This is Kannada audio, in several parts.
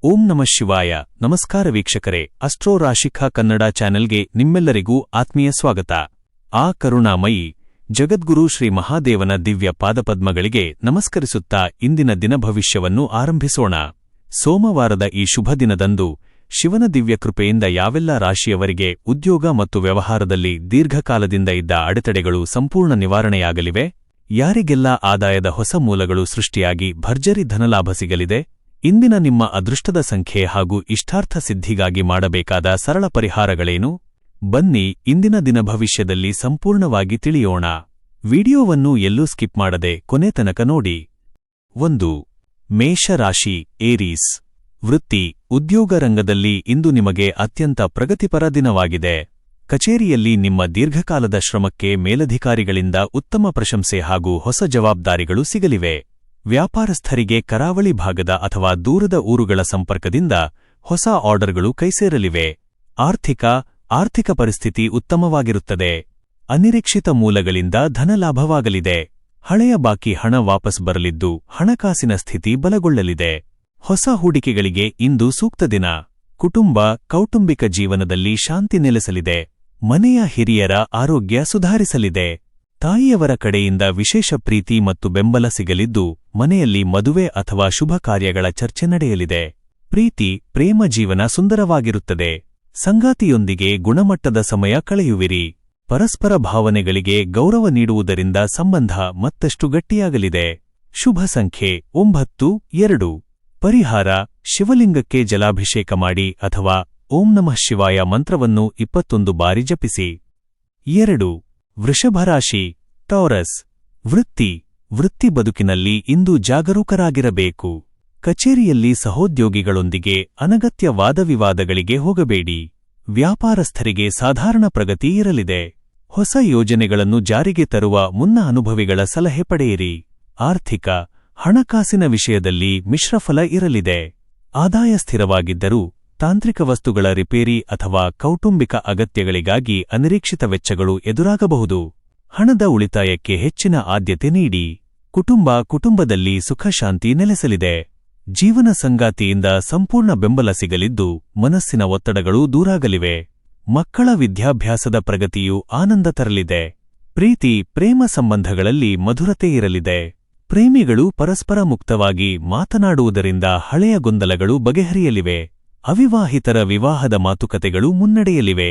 ಓಂ ನಮಃ ಶಿವಾಯ. ನಮಸ್ಕಾರ ವೀಕ್ಷಕರೇ, ಅಸ್ಟ್ರೋ ರಾಶಿಖಾ ಕನ್ನಡ ಚಾನೆಲ್ಗೆ ನಿಮ್ಮೆಲ್ಲರಿಗೂ ಆತ್ಮೀಯ ಸ್ವಾಗತ. ಆ ಕರುಣಾಮಯಿ ಜಗದ್ಗುರು ಶ್ರೀ ಮಹಾದೇವನ ದಿವ್ಯ ಪಾದಪದ್ಮಗಳಿಗೆ ನಮಸ್ಕರಿಸುತ್ತಾ ಇಂದಿನ ದಿನ ಭವಿಷ್ಯವನ್ನು ಆರಂಭಿಸೋಣ. ಸೋಮವಾರದ ಈ ಶುಭ ದಿನದಂದು ಶಿವನ ದಿವ್ಯ ಕೃಪೆಯಿಂದ ಯಾವೆಲ್ಲ ರಾಶಿಯವರಿಗೆ ಉದ್ಯೋಗ ಮತ್ತು ವ್ಯವಹಾರದಲ್ಲಿ ದೀರ್ಘಕಾಲದಿಂದ ಇದ್ದ ಅಡೆತಡೆಗಳು ಸಂಪೂರ್ಣ ನಿವಾರಣೆಯಾಗಲಿವೆ, ಯಾರಿಗೆಲ್ಲ ಆದಾಯದ ಹೊಸ ಮೂಲಗಳು ಸೃಷ್ಟಿಯಾಗಿ ಭರ್ಜರಿ ಧನಲಾಭ ಸಿಗಲಿದೆ, ಇಂದಿನ ನಿಮ್ಮ ಅದೃಷ್ಟದ ಸಂಖ್ಯೆ ಹಾಗೂ ಇಷ್ಟಾರ್ಥ ಸಿದ್ಧಿಗಾಗಿ ಮಾಡಬೇಕಾದ ಸರಳ ಪರಿಹಾರಗಳೇನು? ಬನ್ನಿ ಇಂದಿನ ದಿನ ಭವಿಷ್ಯದಲ್ಲಿ ಸಂಪೂರ್ಣವಾಗಿ ತಿಳಿಯೋಣ. ವಿಡಿಯೋವನ್ನು ಎಲ್ಲೂ ಸ್ಕಿಪ್ ಮಾಡದೆ ಕೊನೆ ತನಕ ನೋಡಿ. 1. ಮೇಷರಾಶಿ ಏರೀಸ್. ವೃತ್ತಿ, ಉದ್ಯೋಗ ರಂಗದಲ್ಲಿ ಇಂದು ನಿಮಗೆ ಅತ್ಯಂತ ಪ್ರಗತಿಪರ ದಿನವಾಗಿದೆ. ಕಚೇರಿಯಲ್ಲಿ ನಿಮ್ಮ ದೀರ್ಘಕಾಲದ ಶ್ರಮಕ್ಕೆ ಮೇಲಧಿಕಾರಿಗಳಿಂದ ಉತ್ತಮ ಪ್ರಶಂಸೆ ಹಾಗೂ ಹೊಸ ಜವಾಬ್ದಾರಿಗಳು ಸಿಗಲಿವೆ. ವ್ಯಾಪಾರಸ್ಥರಿಗೆ ಕರಾವಳಿ ಭಾಗದ ಅಥವಾ ದೂರದ ಊರುಗಳ ಸಂಪರ್ಕದಿಂದ ಹೊಸ ಆರ್ಡರ್ಗಳು ಕೈಸೇರಲಿವೆ. ಆರ್ಥಿಕ ಪರಿಸ್ಥಿತಿ ಉತ್ತಮವಾಗಿರುತ್ತದೆ. ಅನಿರೀಕ್ಷಿತ ಮೂಲಗಳಿಂದ ಧನಲಾಭವಾಗಲಿದೆ. ಹಳೆಯ ಬಾಕಿ ಹಣ ವಾಪಸ್ ಬರಲಿದ್ದು ಹಣಕಾಸಿನ ಸ್ಥಿತಿ ಬಲಗೊಳ್ಳಲಿದೆ. ಹೊಸ ಹೂಡಿಕೆಗಳಿಗೆ ಇಂದು ಸೂಕ್ತ ದಿನ. ಕೌಟುಂಬಿಕ ಜೀವನದಲ್ಲಿ ಶಾಂತಿ ನೆಲೆಸಲಿದೆ. ಮನೆಯ ಹಿರಿಯರ ಆರೋಗ್ಯ ಸುಧಾರಿಸಲಿದೆ. ತಾಯಿಯವರ ಕಡೆಯಿಂದ ವಿಶೇಷ ಪ್ರೀತಿ ಮತ್ತು ಬೆಂಬಲ ಸಿಗಲಿದ್ದು ಮನೆಯಲ್ಲಿ ಮದುವೆ ಅಥವಾ ಶುಭ ಕಾರ್ಯಗಳ ಚರ್ಚೆ ನಡೆಯಲಿದೆ. ಪ್ರೇಮ ಜೀವನ ಸುಂದರವಾಗಿರುತ್ತದೆ. ಸಂಗಾತಿಯೊಂದಿಗೆ ಗುಣಮಟ್ಟದ ಸಮಯ ಕಳೆಯುವಿರಿ. ಪರಸ್ಪರ ಭಾವನೆಗಳಿಗೆ ಗೌರವ ನೀಡುವುದರಿಂದ ಸಂಬಂಧ ಮತ್ತಷ್ಟು ಗಟ್ಟಿಯಾಗಲಿದೆ. ಶುಭ ಸಂಖ್ಯೆ 9-2. ಪರಿಹಾರ: ಶಿವಲಿಂಗಕ್ಕೆ ಜಲಾಭಿಷೇಕ ಮಾಡಿ ಅಥವಾ ಓಂ ನಮಃ ಶಿವಾಯ ಮಂತ್ರವನ್ನು 21 ಬಾರಿ ಜಪಿಸಿ. 2. ವೃಷಭರಾಶಿ ಟಾರಸ್. ವೃತ್ತಿ ಬದುಕಿನಲ್ಲಿ ಇಂದು ಜಾಗರೂಕರಾಗಿರಬೇಕು. ಕಚೇರಿಯಲ್ಲಿ ಸಹೋದ್ಯೋಗಿಗಳೊಂದಿಗೆ ಅನಗತ್ಯ ವಾದವಿವಾದಗಳಿಗೆ ಹೋಗಬೇಡಿ. ವ್ಯಾಪಾರಸ್ಥರಿಗೆ ಸಾಧಾರಣ ಪ್ರಗತಿ ಇರಲಿದೆ. ಹೊಸ ಯೋಜನೆಗಳನ್ನು ಜಾರಿಗೆ ತರುವ ಮುನ್ನ ಅನುಭವಿಗಳ ಸಲಹೆ ಪಡೆಯಿರಿ. ಹಣಕಾಸಿನ ವಿಷಯದಲ್ಲಿ ಮಿಶ್ರಫಲ ಇರಲಿದೆ. ಆದಾಯ ಸ್ಥಿರವಾಗಿದ್ದರೂ ತಾಂತ್ರಿಕ ವಸ್ತುಗಳ ರಿಪೇರಿ ಅಥವಾ ಕೌಟುಂಬಿಕ ಅಗತ್ಯಗಳಿಗಾಗಿ ಅನಿರೀಕ್ಷಿತ ವೆಚ್ಚಗಳು ಎದುರಾಗಬಹುದು. ಹಣದ ಉಳಿತಾಯಕ್ಕೆ ಹೆಚ್ಚಿನ ಆದ್ಯತೆ ನೀಡಿ. ಕುಟುಂಬದಲ್ಲಿ ಸುಖಶಾಂತಿ ನೆಲೆಸಲಿದೆ. ಜೀವನ ಸಂಗಾತಿಯಿಂದ ಸಂಪೂರ್ಣ ಬೆಂಬಲ ಸಿಗಲಿದ್ದು ಮನಸ್ಸಿನ ಒತ್ತಡಗಳು ದೂರಾಗಲಿವೆ. ಮಕ್ಕಳ ವಿದ್ಯಾಭ್ಯಾಸದ ಪ್ರಗತಿಯು ಆನಂದ ತರಲಿದೆ. ಪ್ರೇಮ ಸಂಬಂಧಗಳಲ್ಲಿ ಮಧುರತೆ ಇರಲಿದೆ. ಪ್ರೇಮಿಗಳು ಪರಸ್ಪರ ಮುಕ್ತವಾಗಿ ಮಾತನಾಡುವುದರಿಂದ ಹಳೆಯ ಗೊಂದಲಗಳು ಬಗೆಹರಿಯಲಿವೆ. ಅವಿವಾಹಿತರ ವಿವಾಹದ ಮಾತುಕತೆಗಳು ಮುನ್ನಡೆಯಲಿವೆ.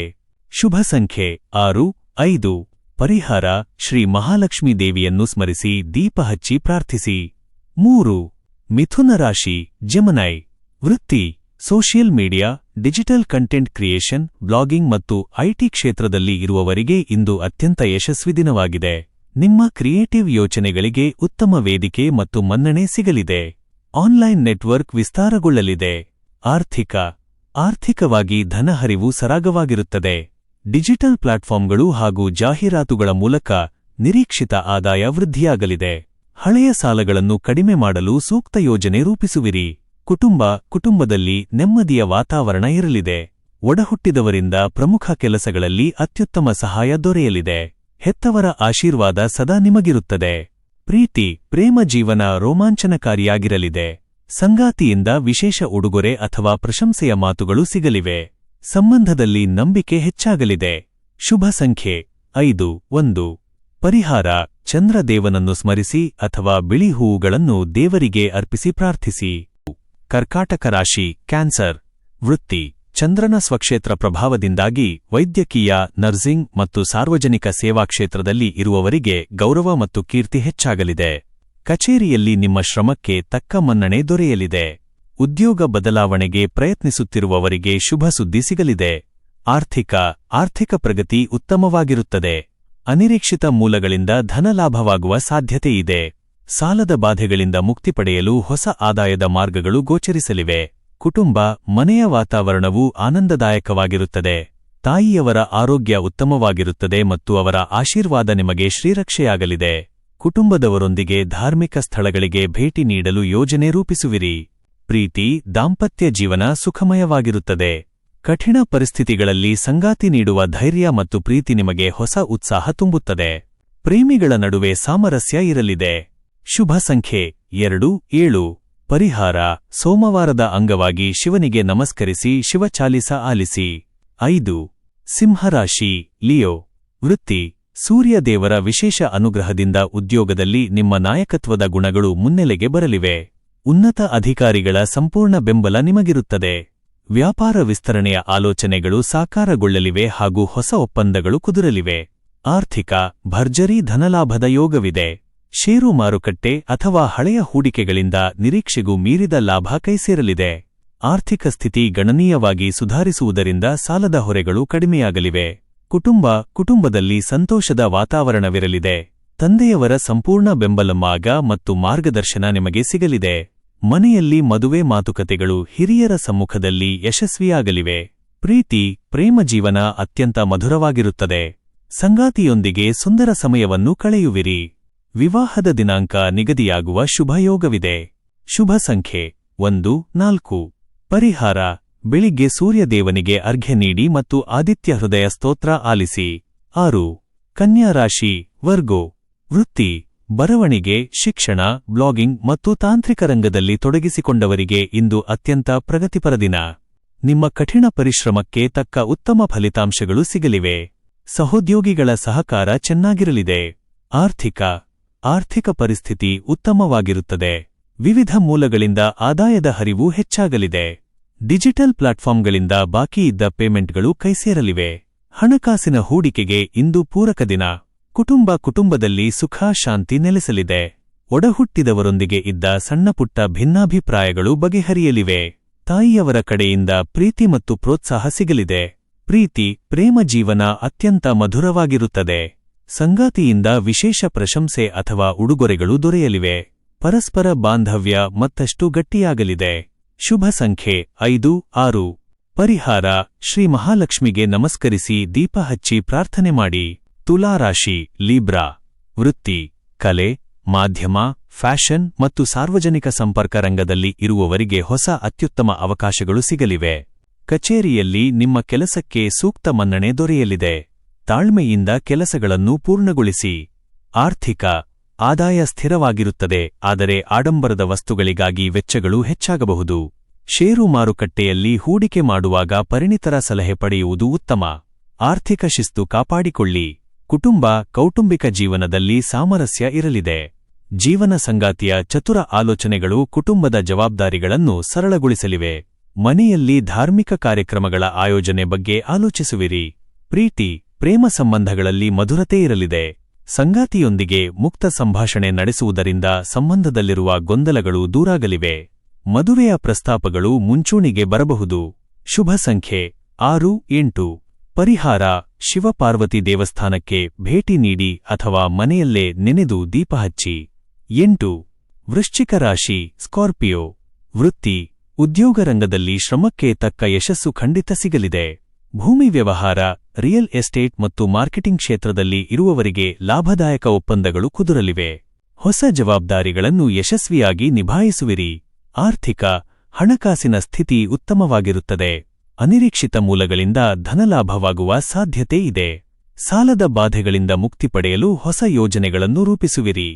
ಶುಭ ಸಂಖ್ಯೆ 6-5. ಪರಿಹಾರ: ಶ್ರೀ ಮಹಾಲಕ್ಷ್ಮೀ ದೇವಿಯನ್ನು ಸ್ಮರಿಸಿ ದೀಪ ಹಚ್ಚಿ ಪ್ರಾರ್ಥಿಸಿ. 3. ಮಿಥುನ ರಾಶಿ ಜೆಮಿನೈ. ವೃತ್ತಿ, social media, digital content creation, blogging ಮತ್ತು ಐಟಿ ಕ್ಷೇತ್ರದಲ್ಲಿ ಇರುವವರಿಗೆ ಇಂದು ಅತ್ಯಂತ ಯಶಸ್ವಿ ದಿನವಾಗಿದೆ. ನಿಮ್ಮ ಕ್ರಿಯೇಟಿವ್ ಯೋಚನೆಗಳಿಗೆ ಉತ್ತಮ ವೇದಿಕೆ ಮತ್ತು ಮನ್ನಣೆ ಸಿಗಲಿದೆ. ಆನ್ಲೈನ್ ನೆಟ್ವರ್ಕ್ ವಿಸ್ತಾರಗೊಳ್ಳಲಿದೆ. ಆರ್ಥಿಕವಾಗಿ ಧನಹರಿವು ಸರಾಗವಾಗಿರುತ್ತದೆ. ಡಿಜಿಟಲ್ ಪ್ಲಾಟ್ಫಾರ್ಮ್ಗಳು ಹಾಗೂ ಜಾಹೀರಾತುಗಳ ಮೂಲಕ ನಿರೀಕ್ಷಿತ ಆದಾಯ ವೃದ್ಧಿಯಾಗಲಿದೆ. ಹಳೆಯ ಸಾಲಗಳನ್ನು ಕಡಿಮೆ ಮಾಡಲು ಸೂಕ್ತ ಯೋಜನೆ ರೂಪಿಸುವಿರಿ. ಕುಟುಂಬದಲ್ಲಿ ನೆಮ್ಮದಿಯ ವಾತಾವರಣ ಇರಲಿದೆ. ಒಡಹುಟ್ಟಿದವರಿಂದ ಪ್ರಮುಖ ಕೆಲಸಗಳಲ್ಲಿ ಅತ್ಯುತ್ತಮ ಸಹಾಯ ದೊರೆಯಲಿದೆ. ಹೆತ್ತವರ ಆಶೀರ್ವಾದ ಸದಾ ನಿಮಗಿರುತ್ತದೆ. ಪ್ರೇಮ ಜೀವನ ರೋಮಾಂಚನಕಾರಿಯಾಗಿರಲಿದೆ. ಸಂಗಾತಿಯಿಂದ ವಿಶೇಷ ಉಡುಗೊರೆ ಅಥವಾ ಪ್ರಶಂಸೆಯ ಮಾತುಗಳು ಸಿಗಲಿವೆ. ಸಂಬಂಧದಲ್ಲಿ ನಂಬಿಕೆ ಹೆಚ್ಚಾಗಲಿದೆ. ಶುಭ ಸಂಖ್ಯೆ 5-1. ಪರಿಹಾರ: ಚಂದ್ರದೇವನನ್ನು ಸ್ಮರಿಸಿ ಅಥವಾ ಬಿಳಿ ಹೂವುಗಳನ್ನು ದೇವರಿಗೆ ಅರ್ಪಿಸಿ ಪ್ರಾರ್ಥಿಸಿ. ಕರ್ಕಾಟಕ ರಾಶಿ ಕ್ಯಾನ್ಸರ್. ವೃತ್ತಿ, ಚಂದ್ರನ ಸ್ವಕ್ಷೇತ್ರ ಪ್ರಭಾವದಿಂದಾಗಿ ವೈದ್ಯಕೀಯ, ನರ್ಸಿಂಗ್ ಮತ್ತು ಸಾರ್ವಜನಿಕ ಸೇವಾ ಕ್ಷೇತ್ರದಲ್ಲಿ ಇರುವವರಿಗೆ ಗೌರವ ಮತ್ತು ಕೀರ್ತಿ ಹೆಚ್ಚಾಗಲಿದೆ. ಕಚೇರಿಯಲ್ಲಿ ನಿಮ್ಮ ಶ್ರಮಕ್ಕೆ ತಕ್ಕ ಮನ್ನಣೆ ದೊರೆಯಲಿದೆ. ಉದ್ಯೋಗ ಬದಲಾವಣೆಗೆ ಪ್ರಯತ್ನಿಸುತ್ತಿರುವವರಿಗೆ ಶುಭ ಸುದ್ದಿ ಸಿಗಲಿದೆ. ಆರ್ಥಿಕ ಪ್ರಗತಿ ಉತ್ತಮವಾಗಿರುತ್ತದೆ. ಅನಿರೀಕ್ಷಿತ ಮೂಲಗಳಿಂದ ಧನಲಾಭವಾಗುವ ಸಾಧ್ಯತೆಯಿದೆ. ಸಾಲದ ಬಾಧೆಗಳಿಂದ ಮುಕ್ತಿ ಪಡೆಯಲು ಹೊಸ ಆದಾಯದ ಮಾರ್ಗಗಳು ಗೋಚರಿಸಲಿವೆ. ಮನೆಯ ವಾತಾವರಣವು ಆನಂದದಾಯಕವಾಗಿರುತ್ತದೆ. ತಾಯಿಯವರ ಆರೋಗ್ಯ ಉತ್ತಮವಾಗಿರುತ್ತದೆ ಮತ್ತು ಅವರ ಆಶೀರ್ವಾದ ನಿಮಗೆ ಶ್ರೀರಕ್ಷೆಯಾಗಲಿದೆ. ಕುಟುಂಬದವರೊಂದಿಗೆ ಧಾರ್ಮಿಕ ಸ್ಥಳಗಳಿಗೆ ಭೇಟಿ ನೀಡಲು ಯೋಜನೆ ರೂಪಿಸುವಿರಿ. ದಾಂಪತ್ಯ ಜೀವನ ಸುಖಮಯವಾಗಿರುತ್ತದೆ. ಕಠಿಣ ಪರಿಸ್ಥಿತಿಗಳಲ್ಲಿ ಸಂಗಾತಿ ನೀಡುವ ಧೈರ್ಯ ಮತ್ತು ಪ್ರೀತಿ ನಿಮಗೆ ಹೊಸ ಉತ್ಸಾಹ ತುಂಬುತ್ತದೆ. ಪ್ರೇಮಿಗಳ ನಡುವೆ ಸಾಮರಸ್ಯ ಇರಲಿದೆ. ಶುಭ ಸಂಖ್ಯೆ 2-7. ಪರಿಹಾರ: ಸೋಮವಾರದ ಅಂಗವಾಗಿ ಶಿವನಿಗೆ ನಮಸ್ಕರಿಸಿ ಶಿವಚಾಲಿಸ ಆಲಿಸಿ. 5. ಸಿಂಹರಾಶಿ, ಲಿಯೋ. ವೃತ್ತಿ: ಸೂರ್ಯದೇವರ ವಿಶೇಷ ಅನುಗ್ರಹದಿಂದ ಉದ್ಯೋಗದಲ್ಲಿ ನಿಮ್ಮ ನಾಯಕತ್ವದ ಗುಣಗಳು ಮುನ್ನೆಲೆಗೆ ಬರಲಿವೆ. ಉನ್ನತ ಅಧಿಕಾರಿಗಳ ಸಂಪೂರ್ಣ ಬೆಂಬಲ ನಿಮಗಿರುತ್ತದೆ. ವ್ಯಾಪಾರ ವಿಸ್ತರಣೆಯ ಆಲೋಚನೆಗಳು ಸಾಕಾರಗೊಳ್ಳಲಿವೆ ಹಾಗೂ ಹೊಸ ಒಪ್ಪಂದಗಳು ಕುದುರಲಿವೆ. ಆರ್ಥಿಕ: ಭರ್ಜರಿ ಧನಲಾಭದ ಯೋಗವಿದೆ. ಷೇರು ಮಾರುಕಟ್ಟೆ ಅಥವಾ ಹಳೆಯ ಹೂಡಿಕೆಗಳಿಂದ ನಿರೀಕ್ಷೆಗೂ ಮೀರಿದ ಲಾಭ ಕೈಸೇರಲಿದೆ. ಆರ್ಥಿಕ ಸ್ಥಿತಿ ಗಣನೀಯವಾಗಿ ಸುಧಾರಿಸುವುದರಿಂದ ಸಾಲದ ಹೊರೆಗಳು ಕಡಿಮೆಯಾಗಲಿವೆ. ಕುಟುಂಬದಲ್ಲಿ ಸಂತೋಷದ ವಾತಾವರಣವಿರಲಿದೆ. ತಂದೆಯವರ ಸಂಪೂರ್ಣ ಬೆಂಬಲಮಾಗ ಮತ್ತು ಮಾರ್ಗದರ್ಶನ ನಿಮಗೆ ಸಿಗಲಿದೆ. ಮನೆಯಲ್ಲಿ ಮದುವೆ ಮಾತುಕತೆಗಳು ಹಿರಿಯರ ಸಮ್ಮುಖದಲ್ಲಿ ಯಶಸ್ವಿಯಾಗಲಿವೆ. ಪ್ರೇಮ ಜೀವನ ಅತ್ಯಂತ ಮಧುರವಾಗಿರುತ್ತದೆ. ಸಂಗಾತಿಯೊಂದಿಗೆ ಸುಂದರ ಸಮಯವನ್ನು ಕಳೆಯುವಿರಿ. ವಿವಾಹದ ದಿನಾಂಕ ನಿಗದಿಯಾಗುವ ಶುಭಯೋಗವಿದೆ. ಶುಭ ಸಂಖ್ಯೆ 1, 4. ಪರಿಹಾರ: ಬೆಳಿಗ್ಗೆ ಸೂರ್ಯದೇವನಿಗೆ ಅರ್ಘ್ಯ ನೀಡಿ ಮತ್ತು ಆದಿತ್ಯ ಹೃದಯ ಸ್ತೋತ್ರ ಆಲಿಸಿ. 6. ಕನ್ಯಾ ರಾಶಿ, ವರ್ಗೋ. ವೃತ್ತಿ: ಬರವಣಿಗೆ, ಶಿಕ್ಷಣ, ಬ್ಲಾಗಿಂಗ್ ಮತ್ತು ತಾಂತ್ರಿಕ ರಂಗದಲ್ಲಿ ತೊಡಗಿಸಿಕೊಂಡವರಿಗೆ ಇಂದು ಅತ್ಯಂತ ಪ್ರಗತಿಪರ ದಿನ. ನಿಮ್ಮ ಕಠಿಣ ಪರಿಶ್ರಮಕ್ಕೆ ತಕ್ಕ ಉತ್ತಮ ಫಲಿತಾಂಶಗಳು ಸಿಗಲಿವೆ. ಸಹೋದ್ಯೋಗಿಗಳ ಸಹಕಾರ ಚೆನ್ನಾಗಿರಲಿದೆ. ಆರ್ಥಿಕ ಪರಿಸ್ಥಿತಿ ಉತ್ತಮವಾಗಿರುತ್ತದೆ. ವಿವಿಧ ಮೂಲಗಳಿಂದ ಆದಾಯದ ಹರಿವು ಹೆಚ್ಚಾಗಲಿದೆ. ಡಿಜಿಟಲ್ ಪ್ಲಾಟ್ಫಾರ್ಮ್ಗಳಿಂದ ಬಾಕಿಯಿದ್ದ ಪೇಮೆಂಟ್ಗಳು ಕೈಸೇರಲಿವೆ. ಹಣಕಾಸಿನ ಹೂಡಿಕೆಗೆ ಇಂದು ಪೂರಕ ದಿನ. ಕುಟುಂಬದಲ್ಲಿ ಸುಖ ಶಾಂತಿ ನೆಲೆಸಲಿದೆ. ಒಡಹುಟ್ಟಿದವರೊಂದಿಗೆ ಇದ್ದ ಸಣ್ಣಪುಟ್ಟ ಭಿನ್ನಾಭಿಪ್ರಾಯಗಳು ಬಗೆಹರಿಯಲಿವೆ. ತಾಯಿಯವರ ಕಡೆಯಿಂದ ಪ್ರೀತಿ ಮತ್ತು ಪ್ರೋತ್ಸಾಹ ಸಿಗಲಿದೆ. ಪ್ರೇಮ ಜೀವನ ಅತ್ಯಂತ ಮಧುರವಾಗಿರುತ್ತದೆ. ಸಂಗಾತಿಯಿಂದ ವಿಶೇಷ ಪ್ರಶಂಸೆ ಅಥವಾ ಉಡುಗೊರೆಗಳು ದೊರೆಯಲಿವೆ. ಪರಸ್ಪರ ಬಾಂಧವ್ಯ ಮತ್ತಷ್ಟು ಗಟ್ಟಿಯಾಗಲಿದೆ. ಶುಭ ಸಂಖ್ಯೆ 5, 6. ಪರಿಹಾರ: ಶ್ರೀ ಮಹಾಲಕ್ಷ್ಮಿಗೆ ನಮಸ್ಕರಿಸಿ ದೀಪ ಹಚ್ಚಿ ಪ್ರಾರ್ಥನೆ ಮಾಡಿ. ತುಲಾರಾಶಿ, ಲೀಬ್ರಾ. ವೃತ್ತಿ: ಕಲೆ, ಮಾಧ್ಯಮ, ಫ್ಯಾಷನ್ ಮತ್ತು ಸಾರ್ವಜನಿಕ ಸಂಪರ್ಕ ರಂಗದಲ್ಲಿ ಇರುವವರಿಗೆ ಹೊಸ ಅತ್ಯುತ್ತಮ ಅವಕಾಶಗಳು ಸಿಗಲಿವೆ. ಕಚೇರಿಯಲ್ಲಿ ನಿಮ್ಮ ಕೆಲಸಕ್ಕೆ ಸೂಕ್ತ ಮನ್ನಣೆ ದೊರೆಯಲಿದೆ. ತಾಳ್ಮೆಯಿಂದ ಕೆಲಸಗಳನ್ನು ಪೂರ್ಣಗೊಳಿಸಿ. ಆರ್ಥಿಕ: ಆದಾಯ ಸ್ಥಿರವಾಗಿರುತ್ತದೆ, ಆದರೆ ಆಡಂಬರದ ವಸ್ತುಗಳಿಗಾಗಿ ವೆಚ್ಚಗಳು ಹೆಚ್ಚಾಗಬಹುದು. ಷೇರು ಮಾರುಕಟ್ಟೆಯಲ್ಲಿ ಹೂಡಿಕೆ ಮಾಡುವಾಗ ಪರಿಣಿತರ ಸಲಹೆ ಪಡೆಯುವುದು ಉತ್ತಮ. ಆರ್ಥಿಕ ಶಿಸ್ತು ಕಾಪಾಡಿಕೊಳ್ಳಿ. ಕೌಟುಂಬಿಕ ಜೀವನದಲ್ಲಿ ಸಾಮರಸ್ಯ ಇರಲಿದೆ. ಜೀವನ ಸಂಗಾತಿಯ ಚತುರ ಆಲೋಚನೆಗಳು ಕುಟುಂಬದ ಜವಾಬ್ದಾರಿಗಳನ್ನು ಸರಳಗೊಳಿಸಲಿವೆ. ಮನೆಯಲ್ಲಿ ಧಾರ್ಮಿಕ ಕಾರ್ಯಕ್ರಮಗಳ ಆಯೋಜನೆ ಬಗ್ಗೆ ಆಲೋಚಿಸುವಿರಿ. ಪ್ರೇಮ ಸಂಬಂಧಗಳಲ್ಲಿ ಮಧುರತೆ ಇರಲಿದೆ. ಸಂಗಾತಿಯೊಂದಿಗೆ ಮುಕ್ತ ಸಂಭಾಷಣೆ ನಡೆಸುವುದರಿಂದ ಸಂಬಂಧದಲ್ಲಿರುವ ಗೊಂದಲಗಳು ದೂರಾಗಲಿವೆ. ಮದುವೆಯ ಪ್ರಸ್ತಾಪಗಳು ಮುಂಚೂಣಿಗೆ ಬರಬಹುದು. ಶುಭ ಸಂಖ್ಯೆ 6, 8. ಪರಿಹಾರ: ಶಿವಪಾರ್ವತಿ ದೇವಸ್ಥಾನಕ್ಕೆ ಭೇಟಿ ನೀಡಿ ಅಥವಾ ಮನೆಯಲ್ಲೇ ನೆನೆದು ದೀಪ ಹಚ್ಚಿ. 8. ವೃಶ್ಚಿಕ ರಾಶಿ, ಸ್ಕಾರ್ಪಿಯೋ. ವೃತ್ತಿ: ಉದ್ಯೋಗ ರಂಗದಲ್ಲಿ ಶ್ರಮಕ್ಕೆ ತಕ್ಕ ಯಶಸ್ಸು ಖಂಡಿತ ಸಿಗಲಿದೆ. ಭೂಮಿ ವ್ಯವಹಾರ, ರಿಯಲ್ ಎಸ್ಟೇಟ್ ಮತ್ತು ಮಾರ್ಕೆಟಿಂಗ್ ಕ್ಷೇತ್ರದಲ್ಲಿ ಇರುವವರಿಗೆ ಲಾಭದಾಯಕ ಒಪ್ಪಂದಗಳು ಕುದುರಲಿವೆ. ಹೊಸ ಜವಾಬ್ದಾರಿಗಳನ್ನು ಯಶಸ್ವಿಯಾಗಿ ನಿಭಾಯಿಸುವಿರಿ. ಆರ್ಥಿಕ: ಹಣಕಾಸಿನ ಸ್ಥಿತಿ ಉತ್ತಮವಾಗಿರುತ್ತದೆ. ಅನಿರೀಕ್ಷಿತ ಮೂಲಗಳಿಂದ ಧನಲಾಭವಾಗುವ ಸಾಧ್ಯತೆ ಇದೆ. ಸಾಲದ ಬಾಧೆಗಳಿಂದ ಮುಕ್ತಿ ಪಡೆಯಲು ಹೊಸ ಯೋಜನೆಗಳನ್ನು ರೂಪಿಸುವಿರಿ.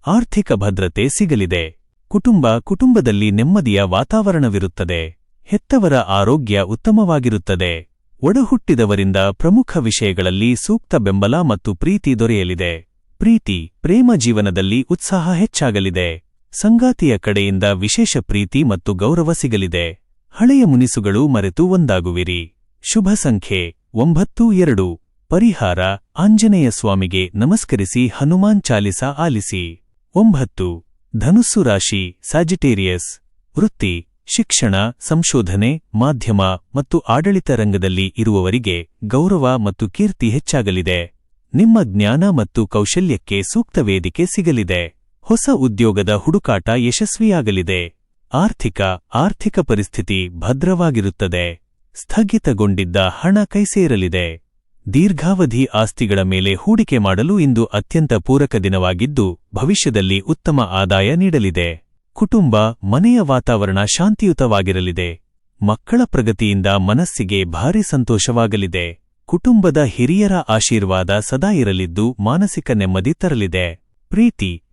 ಆರ್ಥಿಕ ಭದ್ರತೆ ಸಿಗಲಿದೆ. ಕುಟುಂಬದಲ್ಲಿ ನೆಮ್ಮದಿಯ ವಾತಾವರಣವಿರುತ್ತದೆ. ಹೆತ್ತವರ ಆರೋಗ್ಯ ಉತ್ತಮವಾಗಿರುತ್ತದೆ. ಒಡಹುಟ್ಟಿದವರಿಂದ ಪ್ರಮುಖ ವಿಷಯಗಳಲ್ಲಿ ಸೂಕ್ತ ಬೆಂಬಲ ಮತ್ತು ಪ್ರೀತಿ ದೊರೆಯಲಿದೆ. ಪ್ರೇಮ ಜೀವನದಲ್ಲಿ ಉತ್ಸಾಹ ಹೆಚ್ಚಾಗಲಿದೆ. ಸಂಗಾತಿಯ ಕಡೆಯಿಂದ ವಿಶೇಷ ಪ್ರೀತಿ ಮತ್ತು ಗೌರವ ಸಿಗಲಿದೆ. ಹಳೆಯ ಮುನಿಸುಗಳು ಮರೆತು ಒಂದಾಗುವಿರಿ. ಶುಭ ಸಂಖ್ಯೆ 9, 2. ಪರಿಹಾರ: ಆಂಜನೇಯ ಸ್ವಾಮಿಗೆ ನಮಸ್ಕರಿಸಿ ಹನುಮಾನ್ ಚಾಲಿಸ ಆಲಿಸಿ. 9. ಧನುಸ್ಸು ರಾಶಿ, ಸ್ಯಾಜಿಟೇರಿಯಸ್. ವೃತ್ತಿ: ಶಿಕ್ಷಣ, ಸಂಶೋಧನೆ, ಮಾಧ್ಯಮ ಮತ್ತು ಆಡಳಿತ ರಂಗದಲ್ಲಿ ಇರುವವರಿಗೆ ಗೌರವ ಮತ್ತು ಕೀರ್ತಿ ಹೆಚ್ಚಾಗಲಿದೆ. ನಿಮ್ಮ ಜ್ಞಾನ ಮತ್ತು ಕೌಶಲ್ಯಕ್ಕೆ ಸೂಕ್ತ ವೇದಿಕೆ ಸಿಗಲಿದೆ. ಹೊಸ ಉದ್ಯೋಗದ ಹುಡುಕಾಟ ಯಶಸ್ವಿಯಾಗಲಿದೆ. ಆರ್ಥಿಕ ಪರಿಸ್ಥಿತಿ ಭದ್ರವಾಗಿರುತ್ತದೆ. ಸ್ಥಗಿತಗೊಂಡಿದ್ದ ಹಣ ಕೈಸೇರಲಿದೆ. ದೀರ್ಘಾವಧಿ ಆಸ್ತಿಗಳ ಮೇಲೆ ಹೂಡಿಕೆ ಮಾಡಲು ಇಂದು ಅತ್ಯಂತ ಪೂರಕ ದಿನವಾಗಿದ್ದು, ಭವಿಷ್ಯದಲ್ಲಿ ಉತ್ತಮ ಆದಾಯ ನೀಡಲಿದೆ. ಮನೆಯ ವಾತಾವರಣ ಶಾಂತಿಯುತವಾಗಿರಲಿದೆ. ಮಕ್ಕಳ ಪ್ರಗತಿಯಿಂದ ಮನಸ್ಸಿಗೆ ಭಾರಿ ಸಂತೋಷವಾಗಲಿದೆ. ಕುಟುಂಬದ ಹಿರಿಯರ ಆಶೀರ್ವಾದ ಸದಾ ಇರಲಿದ್ದು ಮಾನಸಿಕ ನೆಮ್ಮದಿ ತರಲಿದೆ.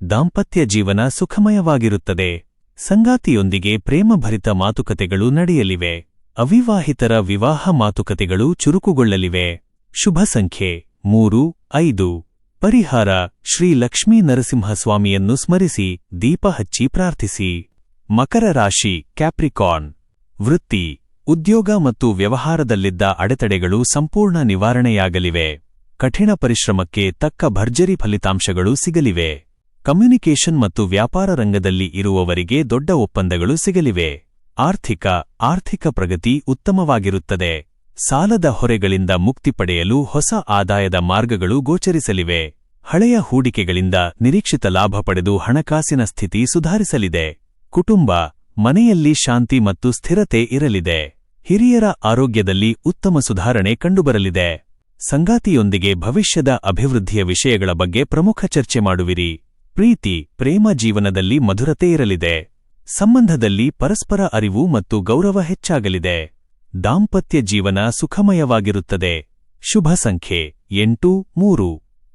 ದಾಂಪತ್ಯ ಜೀವನ ಸುಖಮಯವಾಗಿರುತ್ತದೆ. ಸಂಗಾತಿಯೊಂದಿಗೆ ಪ್ರೇಮಭರಿತ ಮಾತುಕತೆಗಳು ನಡೆಯಲಿವೆ. ಅವಿವಾಹಿತರ ವಿವಾಹ ಮಾತುಕತೆಗಳು ಚುರುಕುಗೊಳ್ಳಲಿವೆ. ಶುಭ ಸಂಖ್ಯೆ 3, 5. ಪರಿಹಾರ: ಶ್ರೀ ಲಕ್ಷ್ಮೀ ನರಸಿಂಹಸ್ವಾಮಿಯನ್ನು ಸ್ಮರಿಸಿ ದೀಪ ಹಚ್ಚಿ ಪ್ರಾರ್ಥಿಸಿ. ಮಕರ ರಾಶಿ ಕ್ಯಾಪ್ರಿಕಾರ್ನ್. ವೃತ್ತಿ: ಉದ್ಯೋಗ ಮತ್ತು ವ್ಯವಹಾರದಲ್ಲಿದ್ದ ಅಡೆತಡೆಗಳು ಸಂಪೂರ್ಣ ನಿವಾರಣೆಯಾಗಲಿವೆ. ಕಠಿಣ ಪರಿಶ್ರಮಕ್ಕೆ ತಕ್ಕ ಭರ್ಜರಿ ಫಲಿತಾಂಶಗಳು ಸಿಗಲಿವೆ. ಕಮ್ಯುನಿಕೇಷನ್ ಮತ್ತು ವ್ಯಾಪಾರ ರಂಗದಲ್ಲಿ ಇರುವವರಿಗೆ ದೊಡ್ಡ ಒಪ್ಪಂದಗಳು ಸಿಗಲಿವೆ. ಆರ್ಥಿಕ ಪ್ರಗತಿ ಉತ್ತಮವಾಗಿರುತ್ತದೆ. ಸಾಲದ ಹೊರೆಗಳಿಂದ ಮುಕ್ತಿ ಪಡೆಯಲು ಹೊಸ ಆದಾಯದ ಮಾರ್ಗಗಳು ಗೋಚರಿಸಲಿವೆ. ಹಳೆಯ ಹೂಡಿಕೆಗಳಿಂದ ನಿರೀಕ್ಷಿತ ಲಾಭ ಪಡೆದು ಹಣಕಾಸಿನ ಸ್ಥಿತಿ ಸುಧಾರಿಸಲಿದೆ. ಕುಟುಂಬ: ಮನೆಯಲ್ಲಿ ಶಾಂತಿ ಮತ್ತು ಸ್ಥಿರತೆ ಇರಲಿದೆ. ಹಿರಿಯರ ಆರೋಗ್ಯದಲ್ಲಿ ಉತ್ತಮ ಸುಧಾರಣೆ ಕಂಡುಬರಲಿದೆ. ಸಂಗಾತಿಯೊಂದಿಗೆ ಭವಿಷ್ಯದ ಅಭಿವೃದ್ಧಿಯ ವಿಷಯಗಳ ಬಗ್ಗೆ ಪ್ರಮುಖ ಚರ್ಚೆ ಮಾಡುವಿರಿ. ಪ್ರೇಮ ಜೀವನದಲ್ಲಿ ಮಧುರತೆ ಇರಲಿದೆ. ಸಂಬಂಧದಲ್ಲಿ ಪರಸ್ಪರ ಅರಿವು ಮತ್ತು ಗೌರವ ಹೆಚ್ಚಾಗಲಿದೆ. ದಾಂಪತ್ಯ ಜೀವನ ಸುಖಮಯವಾಗಿರುತ್ತದೆ. ಶುಭ ಸಂಖ್ಯೆ 8, 3.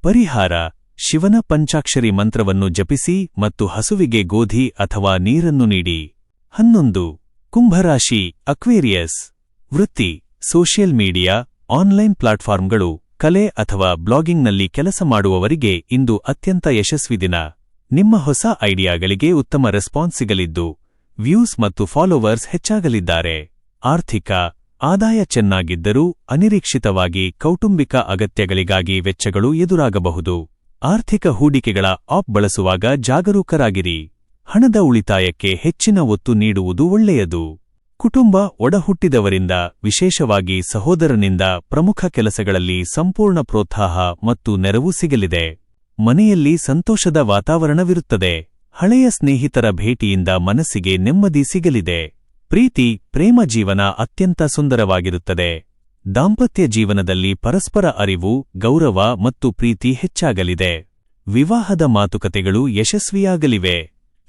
ಪರಿಹಾರ: ಶಿವನ ಪಂಚಾಕ್ಷರಿ ಮಂತ್ರವನ್ನು ಜಪಿಸಿ ಮತ್ತು ಹಸುವಿಗೆ ಗೋಧಿ ಅಥವಾ ನೀರನ್ನು ನೀಡಿ. 11. ಕುಂಭರಾಶಿ ಅಕ್ವೇರಿಯಸ್. ವೃತ್ತಿ: ಸೋಷಿಯಲ್ ಮೀಡಿಯಾ, ಆನ್ಲೈನ್ ಪ್ಲಾಟ್ಫಾರ್ಮ್ಗಳು, ಕಲೆ ಅಥವಾ ಬ್ಲಾಗಿಂಗ್ನಲ್ಲಿ ಕೆಲಸ ಮಾಡುವವರಿಗೆ ಇಂದು ಅತ್ಯಂತ ಯಶಸ್ವಿ ದಿನ. ನಿಮ್ಮ ಹೊಸ ಐಡಿಯಾಗಳಿಗೆ ಉತ್ತಮ ರೆಸ್ಪಾನ್ಸ್ ಸಿಗಲಿದ್ದು, ವ್ಯೂಸ್ ಮತ್ತು ಫಾಲೋವರ್ಸ್ ಹೆಚ್ಚಾಗಲಿದ್ದಾರೆ. ಆದಾಯ ಚೆನ್ನಾಗಿದ್ದರೂ ಅನಿರೀಕ್ಷಿತವಾಗಿ ಕೌಟುಂಬಿಕ ಅಗತ್ಯಗಳಿಗಾಗಿ ವೆಚ್ಚಗಳು ಎದುರಾಗಬಹುದು. ಆರ್ಥಿಕ ಹೂಡಿಕೆಗಳ ಆಪ್ ಬಳಸುವಾಗ ಜಾಗರೂಕರಾಗಿರಿ. ಹಣದ ಉಳಿತಾಯಕ್ಕೆ ಹೆಚ್ಚಿನ ಒತ್ತು ನೀಡುವುದು ಒಳ್ಳೆಯದು. ಕುಟುಂಬ: ಒಡಹುಟ್ಟಿದವರಿಂದ, ವಿಶೇಷವಾಗಿ ಸಹೋದರನಿಂದ ಪ್ರಮುಖ ಕೆಲಸಗಳಲ್ಲಿ ಸಂಪೂರ್ಣ ಪ್ರೋತ್ಸಾಹ ಮತ್ತು ನೆರವು ಸಿಗಲಿದೆ. ಮನೆಯಲ್ಲಿ ಸಂತೋಷದ ವಾತಾವರಣವಿರುತ್ತದೆ. ಹಳೆಯ ಸ್ನೇಹಿತರ ಭೇಟಿಯಿಂದ ಮನಸ್ಸಿಗೆ ನೆಮ್ಮದಿ ಸಿಗಲಿದೆ. ಪ್ರೇಮ ಜೀವನ ಅತ್ಯಂತ ಸುಂದರವಾಗಿರುತ್ತದೆ. ದಾಂಪತ್ಯ ಜೀವನದಲ್ಲಿ ಪರಸ್ಪರ ಅರಿವು, ಗೌರವ ಮತ್ತು ಪ್ರೀತಿ ಹೆಚ್ಚಾಗಲಿದೆ. ವಿವಾಹದ ಮಾತುಕತೆಗಳು ಯಶಸ್ವಿಯಾಗಲಿವೆ.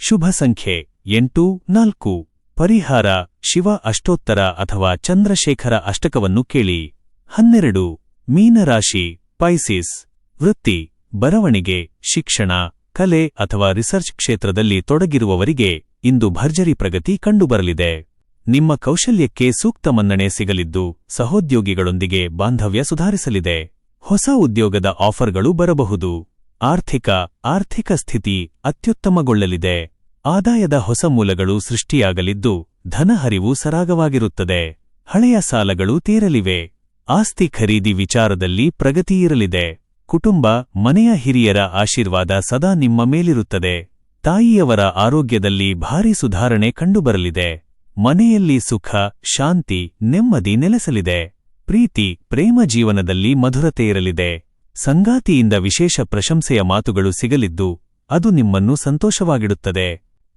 ಶುಭ ಸಂಖ್ಯೆ 8, 4. ಪರಿಹಾರ: ಶಿವ ಅಷ್ಟೋತ್ತರ ಅಥವಾ ಚಂದ್ರಶೇಖರ ಅಷ್ಟಕವನ್ನು ಕೇಳಿ. 12. ಮೀನರಾಶಿ ಪೈಸಿಸ್. ವೃತ್ತಿ: ಬರವಣಿಗೆ, ಶಿಕ್ಷಣ, ಕಲೆ ಅಥವಾ ರಿಸರ್ಚ್ ಕ್ಷೇತ್ರದಲ್ಲಿ ತೊಡಗಿರುವವರಿಗೆ ಇಂದು ಭರ್ಜರಿ ಪ್ರಗತಿ ಕಂಡುಬರಲಿದೆ. ನಿಮ್ಮ ಕೌಶಲ್ಯಕ್ಕೆ ಸೂಕ್ತ ಮನ್ನಣೆ ಸಿಗಲಿದ್ದು, ಸಹೋದ್ಯೋಗಿಗಳೊಂದಿಗೆ ಬಾಂಧವ್ಯ ಸುಧಾರಿಸಲಿದೆ. ಹೊಸ ಉದ್ಯೋಗದ ಆಫರ್ಗಳು ಬರಬಹುದು. ಆರ್ಥಿಕ ಸ್ಥಿತಿ ಅತ್ಯುತ್ತಮಗೊಳ್ಳಲಿದೆ. ಆದಾಯದ ಹೊಸ ಮೂಲಗಳು ಸೃಷ್ಟಿಯಾಗಲಿದ್ದು, ಧನಹರಿವು ಸರಾಗವಾಗಿರುತ್ತದೆ. ಹಳೆಯ ಸಾಲಗಳು ತೀರಲಿವೆ. ಆಸ್ತಿ ಖರೀದಿ ವಿಚಾರದಲ್ಲಿ ಪ್ರಗತಿಯಿರಲಿದೆ. ಕುಟುಂಬ: ಮನೆಯ ಹಿರಿಯರ ಆಶೀರ್ವಾದ ಸದಾ ನಿಮ್ಮ ಮೇಲಿರುತ್ತದೆ. ತಾಯಿಯವರ ಆರೋಗ್ಯದಲ್ಲಿ ಭಾರೀ ಸುಧಾರಣೆ ಕಂಡುಬರಲಿದೆ. ಮನೆಯಲ್ಲಿ ಸುಖ, ಶಾಂತಿ, ನೆಮ್ಮದಿ ನೆಲೆಸಲಿದೆ. ಪ್ರೇಮ ಜೀವನದಲ್ಲಿ ಮಧುರತೆ ಇರಲಿದೆ. ಸಂಗಾತಿಯಿಂದ ವಿಶೇಷ ಪ್ರಶಂಸೆಯ ಮಾತುಗಳು ಸಿಗಲಿದ್ದು, ಅದು ನಿಮ್ಮನ್ನು ಸಂತೋಷವಾಗಿಡುತ್ತದೆ.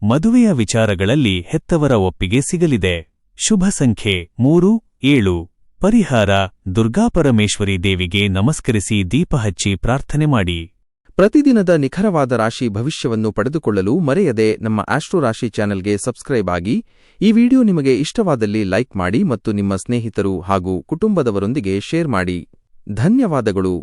ಮದುವೆಯ ವಿಚಾರಗಳಲ್ಲಿ ಹೆತ್ತವರ ಒಪ್ಪಿಗೆ ಸಿಗಲಿದೆ. ಶುಭ ಸಂಖ್ಯೆ 3, 7. ಪರಿಹಾರ: ದುರ್ಗಾಪರಮೇಶ್ವರಿ ದೇವಿಗೆ ನಮಸ್ಕರಿಸಿ ದೀಪ ಹಚ್ಚಿ ಪ್ರಾರ್ಥನೆ ಮಾಡಿ. ಪ್ರತಿದಿನದ ನಿಖರವಾದ ರಾಶಿ ಭವಿಷ್ಯವನ್ನು ಪಡೆದುಕೊಳ್ಳಲು ಮರೆಯದೆ ನಮ್ಮ ಆಸ್ಟ್ರೋ ರಾಶಿ ಚಾನೆಲ್ಗೆ ಸಬ್ಸ್ಕ್ರೈಬ್ ಆಗಿ. ಈ ವಿಡಿಯೋ ನಿಮಗೆ ಇಷ್ಟವಾದಲ್ಲಿ ಲೈಕ್ ಮಾಡಿ ಮತ್ತು ನಿಮ್ಮ ಸ್ನೇಹಿತರು ಹಾಗೂ ಕುಟುಂಬದವರೊಂದಿಗೆ ಶೇರ್ ಮಾಡಿ. ಧನ್ಯವಾದಗಳು.